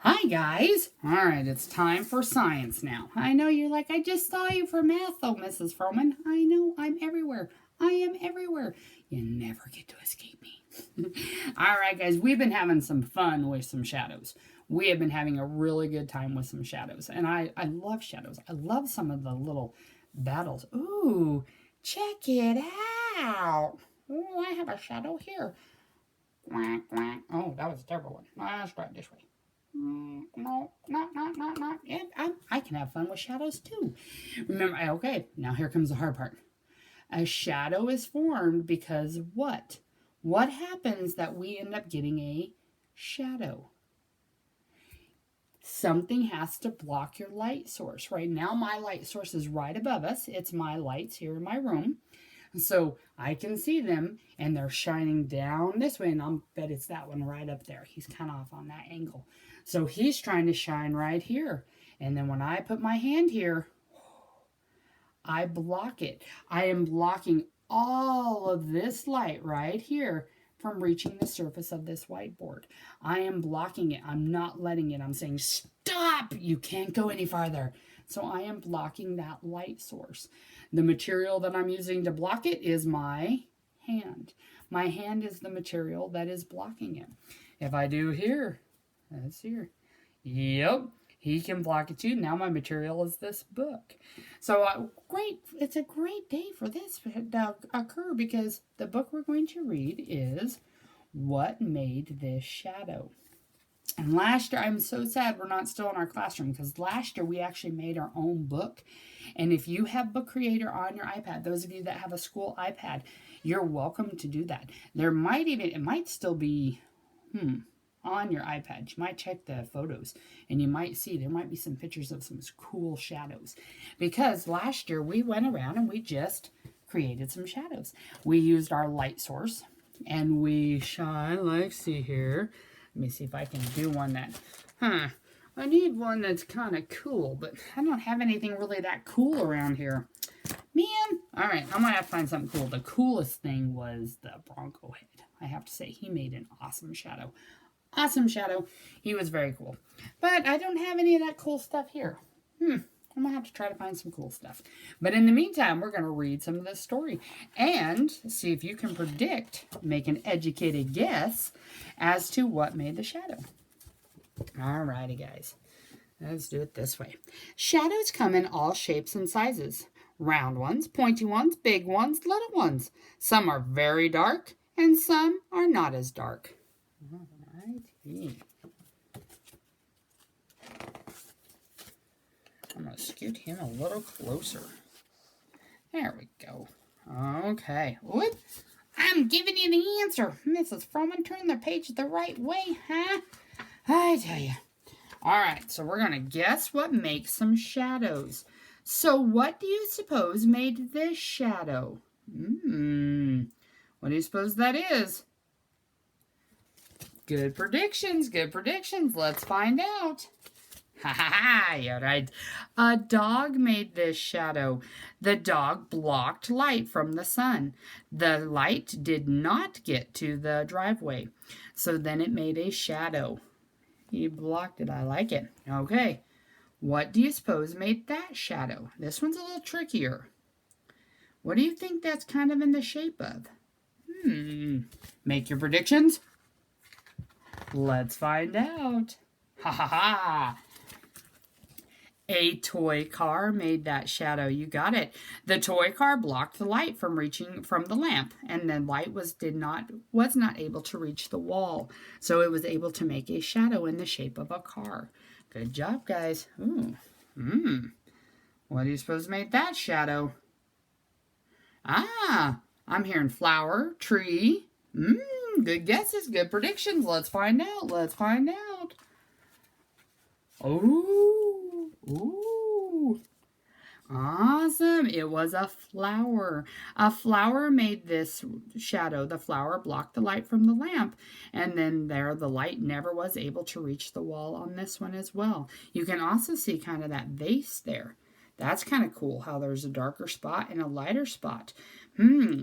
Hi guys! Alright, it's time for science now. I know you're like, I just saw you for math though, Mrs. Froman. I know, I'm everywhere. I am everywhere. You never get to escape me. Alright guys, we've been having some fun with some shadows. We have been having a really good time with some shadows. And I love shadows. I love some of the little battles. Ooh, check it out. Oh, I have a shadow here. Quack, quack. Oh, that was a terrible one. Let's try it this way. No, not. Yeah, I can have fun with shadows too. Remember, okay, now here comes the hard part. A shadow is formed because what? What happens that we end up getting a shadow? Something has to block your light source. Right now, my light source is right above us. It's my lights here in my room. So I can see them and they're shining down this way, and I'll bet it's that one right up there. He's kind of off on that angle. So he's trying to shine right here. And then when I put my hand here, I block it. I am blocking all of this light right here from reaching the surface of this whiteboard. I am blocking it. I'm not letting it. I'm saying, stop! You can't go any farther. So I am blocking that light source. The material that I'm using to block it is my hand. My hand is the material that is blocking it. If I do here, that's here. Yep, he can block it too. Now my material is this book. So great, it's a great day for this to occur because the book we're going to read is What Made This Shadow? And last year, I'm so sad we're not still in our classroom because last year we actually made our own book. And if you have Book Creator on your iPad, those of you that have a school iPad, you're welcome to do that. There might even, it might still be, on your iPad. You might check the photos and you might see there might be some pictures of some cool shadows. Because last year we went around and we just created some shadows. We used our light source and we shine, like, see here. Let me see if I can do one that, I need one that's kind of cool, but I don't have anything really that cool around here. Man, all right, I'm going to have to find something cool. The coolest thing was the Bronco head. I have to say, he made an awesome shadow. Awesome shadow. He was very cool. But I don't have any of that cool stuff here. I'm going to have to try to find some cool stuff. But in the meantime, we're going to read some of this story and see if you can predict, make an educated guess as to what made the shadow. Alrighty, guys. Let's do it this way. Shadows come in all shapes and sizes. Round ones, pointy ones, big ones, little ones. Some are very dark and some are not as dark. Alrighty. I'm going to scoot him a little closer. There we go. Okay. What? I'm giving you the answer. Mrs. Froman, turn the page the right way, huh? I tell you. All right, so we're going to guess what makes some shadows. So what do you suppose made this shadow? What do you suppose that is? Good predictions, good predictions. Let's find out. Ha ha ha, you're right. A dog made this shadow. The dog blocked light from the sun. The light did not get to the driveway. So then it made a shadow. He blocked it. I like it. Okay. What do you suppose made that shadow? This one's a little trickier. What do you think that's kind of in the shape of? Make your predictions. Let's find out. Ha ha ha. A toy car made that shadow. You got it. The toy car blocked the light from reaching from the lamp, and the light was not able to reach the wall. So it was able to make a shadow in the shape of a car. Good job, guys. Ooh. What do you suppose made that shadow? I'm hearing flower, tree. Good guesses, good predictions. Let's find out. Let's find out. Ooh. Awesome. It was a flower. A flower made this shadow. The flower blocked the light from the lamp. And then there, the light never was able to reach the wall on this one as well. You can also see kind of that vase there. That's kind of cool how there's a darker spot and a lighter spot.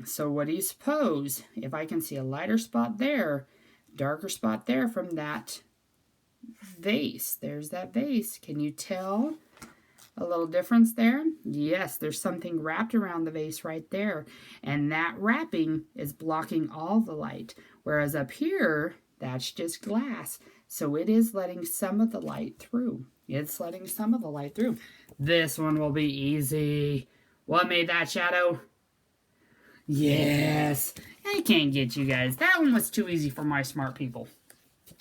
So what do you suppose? If I can see a lighter spot there, darker spot there from that vase. There's that vase. Can you tell a little difference there? Yes, there's something wrapped around the vase right there. And that wrapping is blocking all the light. Whereas up here, that's just glass. So it is letting some of the light through. It's letting some of the light through. This one will be easy. What made that shadow? Yes. I can't get you guys. That one was too easy for my smart people.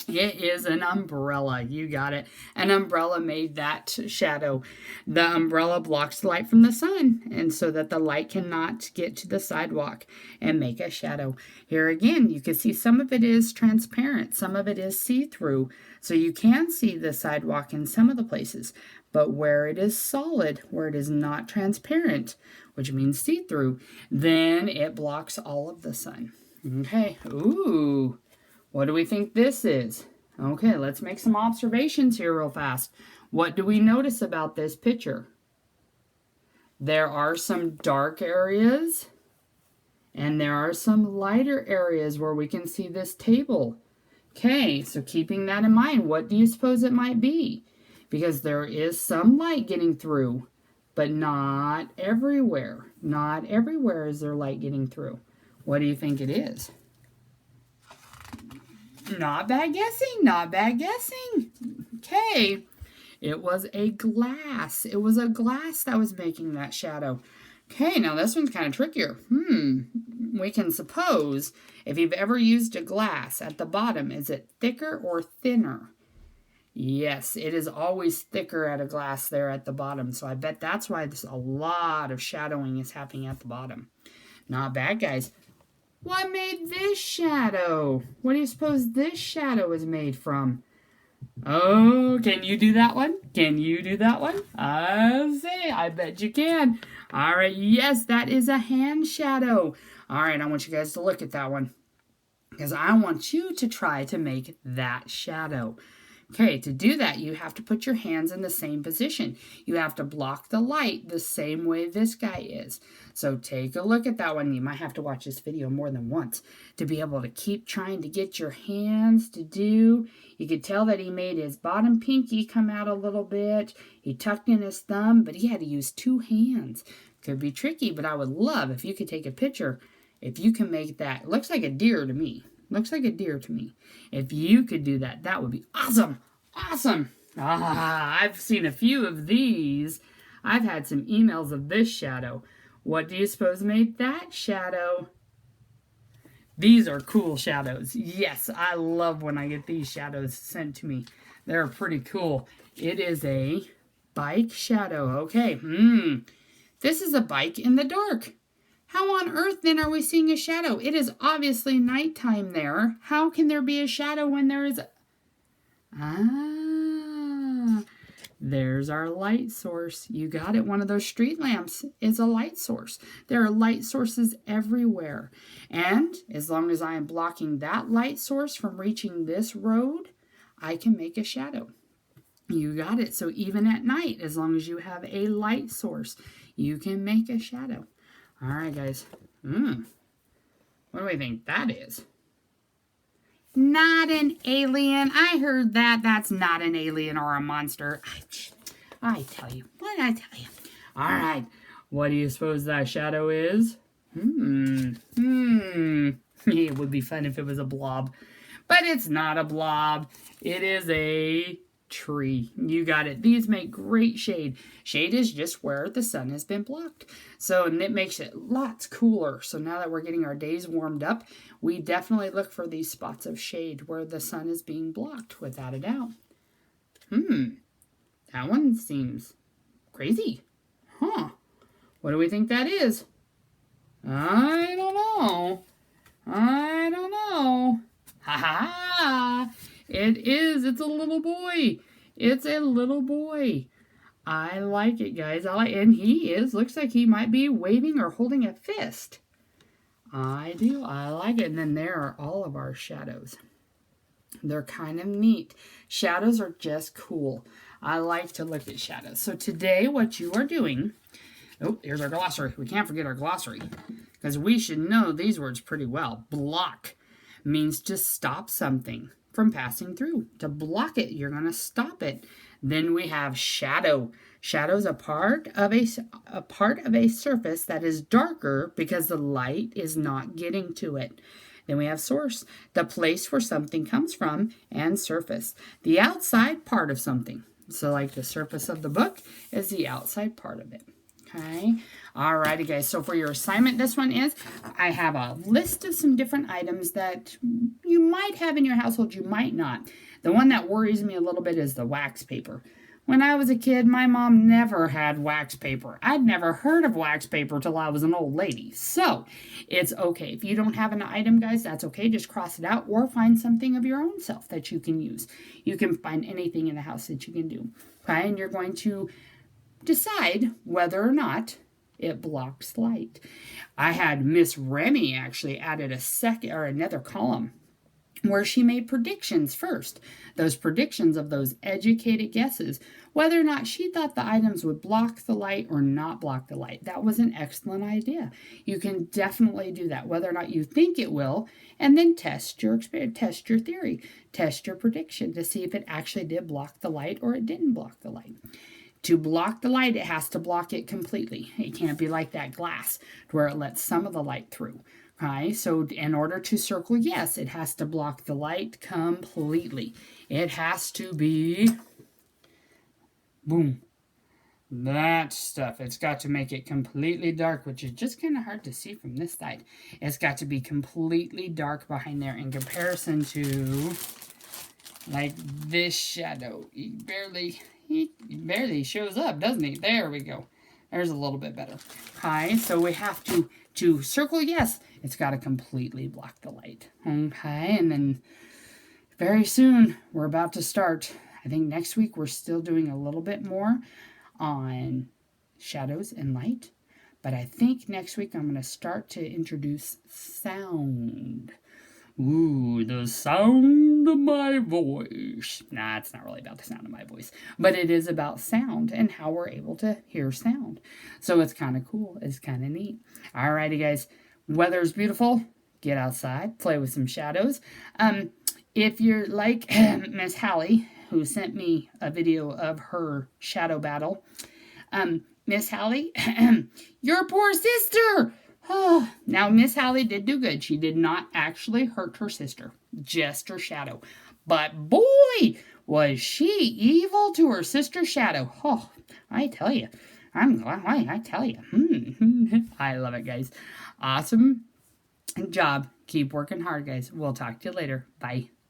It is an umbrella. You got it. An umbrella made that shadow. The umbrella blocks the light from the sun, and so that the light cannot get to the sidewalk and make a shadow. Here again, you can see some of it is transparent. Some of it is see-through. So you can see the sidewalk in some of the places. But where it is solid, where it is not transparent, which means see-through, then it blocks all of the sun. Okay. Ooh. What do we think this is? Okay, let's make some observations here real fast. What do we notice about this picture? There are some dark areas, and there are some lighter areas where we can see this table. Okay, so keeping that in mind, what do you suppose it might be? Because there is some light getting through, but not everywhere. Not everywhere is there light getting through. What do you think it is? Not bad guessing, not bad guessing. Okay, it was a glass. It was a glass that was making that shadow. Okay, now this one's kind of trickier. We can suppose, if you've ever used a glass at the bottom, is it thicker or thinner? Yes, it is always thicker at a glass there at the bottom. So I bet that's why there's a lot of shadowing is happening at the bottom. Not bad, guys. What made this shadow? What do you suppose this shadow is made from? Oh, can you do that one? Can you do that one? I'll say, I bet you can. All right, yes, that is a hand shadow. All right, I want you guys to look at that one, because I want you to try to make that shadow. Okay, to do that, you have to put your hands in the same position. You have to block the light the same way this guy is. So take a look at that one. You might have to watch this video more than once to be able to keep trying to get your hands to do. You could tell that he made his bottom pinky come out a little bit. He tucked in his thumb, but he had to use 2 hands. Could be tricky, but I would love if you could take a picture. If you can make that, it looks like a deer to me. Looks like a deer to me. If you could do that, that would be awesome. Awesome. I've seen a few of these. I've had some emails of this shadow. What do you suppose made that shadow? These are cool shadows. Yes, I love when I get these shadows sent to me. They're pretty cool. It is a bike shadow. Okay. This is a bike in the dark. How on earth then are we seeing a shadow? It is obviously nighttime there. How can there be a shadow when there is... There's our light source. You got it. One of those street lamps is a light source. There are light sources everywhere. And as long as I am blocking that light source from reaching this road, I can make a shadow. You got it. So even at night, as long as you have a light source, you can make a shadow. All right, guys. What do we think that is? Not an alien. I heard that. That's not an alien or a monster. I tell you. What did I tell you? All right. What do you suppose that shadow is? It would be fun if it was a blob. But it's not a blob. It is a tree. You got it. These make great shade. Shade is just where the sun has been blocked. So, and it makes it lots cooler. So now that we're getting our days warmed up, we definitely look for these spots of shade where the sun is being blocked, without a doubt. That one seems crazy. What do we think that is? I don't know. I don't know. Ha ha! It is. It's a little boy. It's a little boy. I like it, guys. And he is. Looks like he might be waving or holding a fist. I do. I like it. And then there are all of our shadows. They're kind of neat. Shadows are just cool. I like to look at shadows. So today, what you are doing... Oh, here's our glossary. We can't forget our glossary, because we should know these words pretty well. Block means to stop something. from passing through. To block it, you're going to stop it. Then we have shadow. Shadow is a part of a surface that is darker because the light is not getting to it. Then we have source, the place where something comes from, and surface, the outside part of something. So like the surface of the book is the outside part of it. Okay. Alrighty, guys. So for your assignment, this one is, I have a list of some different items that you might have in your household, you might not. The one that worries me a little bit is the wax paper. When I was a kid, my mom never had wax paper. I'd never heard of wax paper till I was an old lady. So, it's okay. If you don't have an item, guys, that's okay. Just cross it out or find something of your own self that you can use. You can find anything in the house that you can do. Okay, and you're going to decide whether or not it blocks light. I had Miss Remy actually added another column where she made predictions first. Those predictions of those educated guesses, whether or not she thought the items would block the light or not block the light. That was an excellent idea. You can definitely do that, whether or not you think it will, and then test your experience, test your theory, test your prediction to see if it actually did block the light or it didn't block the light. To block the light, it has to block it completely. It can't be like that glass where it lets some of the light through. Okay, so in order to circle yes, it has to block the light completely. It has to be, boom, that stuff. It's got to make it completely dark, which is just kind of hard to see from this side. It's got to be completely dark behind there in comparison to, like, this shadow. He barely shows up, doesn't he? There we go. There's a little bit better. Okay, so we have to circle yes. It's got to completely block the light. Okay, and then very soon we're about to start. I think next week we're still doing a little bit more on shadows and light. But I think next week I'm going to start to introduce sound. Ooh, the sound of my voice. Nah, it's not really about the sound of my voice. But it is about sound and how we're able to hear sound. So it's kind of cool. It's kind of neat. Alrighty, guys. Weather's beautiful. Get outside. Play with some shadows. If you're like Miss Hallie, who sent me a video of her shadow battle. Miss Hallie, your poor sister! Oh, now, Miss Hallie did do good. She did not actually hurt her sister, just her shadow. But boy, was she evil to her sister's shadow. Oh, I tell you. I tell you. I love it, guys. Awesome job. Keep working hard, guys. We'll talk to you later. Bye.